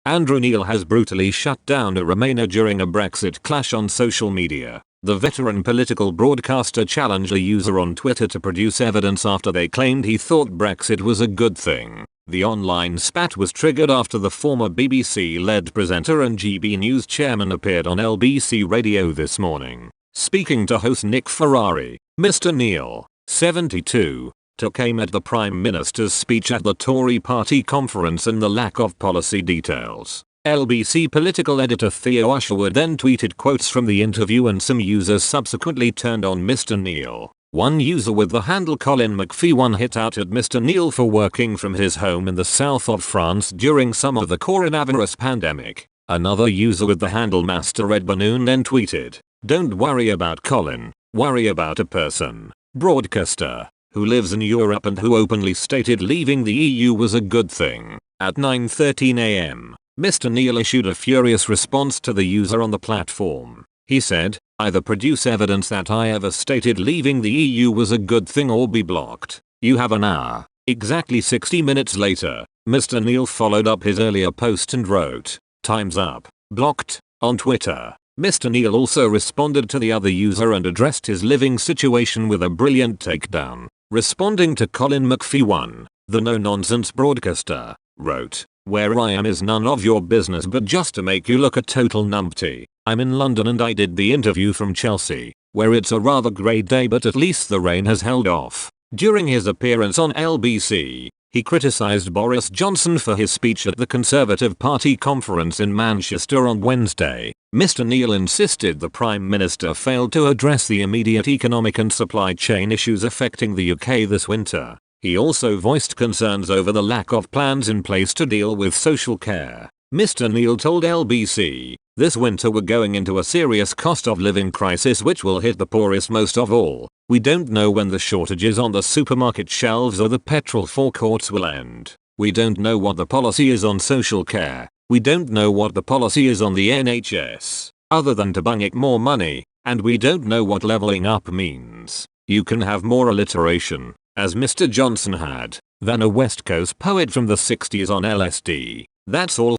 Andrew Neil has brutally shut down a Remainer during a Brexit clash on social media. The veteran political broadcaster challenged a user on Twitter to produce evidence after they claimed he thought Brexit was a good thing. The online spat was triggered after the former BBC-led presenter and GB News chairman appeared on LBC Radio this morning. Speaking to host Nick Ferrari, Mr. Neil, 72, took aim at the Prime Minister's speech at the Tory party conference and the lack of policy details. LBC political editor Theo Usherwood then tweeted quotes from the interview, and some users subsequently turned on Mr. Neil. One user with the handle Colin McPhee hit out at Mr. Neil for working from his home in the south of France during some of the coronavirus pandemic. Another user with the handle Master Ed Banoon then tweeted, "Don't worry about Colin, worry about a person, broadcaster, who lives in Europe and who openly stated leaving the EU was a good thing." At 9:13 am, Mr. Neil issued a furious response to the user on the platform. He said, "Either produce evidence that I ever stated leaving the EU was a good thing or be blocked. You have an hour." Exactly 60 minutes later, Mr. Neil followed up his earlier post and wrote, "Time's up, blocked," on Twitter. Mr. Neil also responded to the other user and addressed his living situation with a brilliant takedown. Responding to Colin McPhee, the no-nonsense broadcaster wrote, "Where I am is none of your business, but just to make you look a total numpty, I'm in London and I did the interview from Chelsea, where it's a rather grey day but at least the rain has held off." During his appearance on LBC, he criticised Boris Johnson for his speech at the Conservative Party conference in Manchester on Wednesday. Mr. Neil insisted the Prime Minister failed to address the immediate economic and supply chain issues affecting the UK this winter. He also voiced concerns over the lack of plans in place to deal with social care. Mr. Neil told LBC, "This winter we're going into a serious cost of living crisis which will hit the poorest most of all. We don't know when the shortages on the supermarket shelves or the petrol forecourts will end. We don't know what the policy is on social care. We don't know what the policy is on the NHS, other than to bung it more money, and we don't know what levelling up means. You can have more alliteration, as Mr. Johnson had, than a West Coast poet from the 60s on LSD. That's all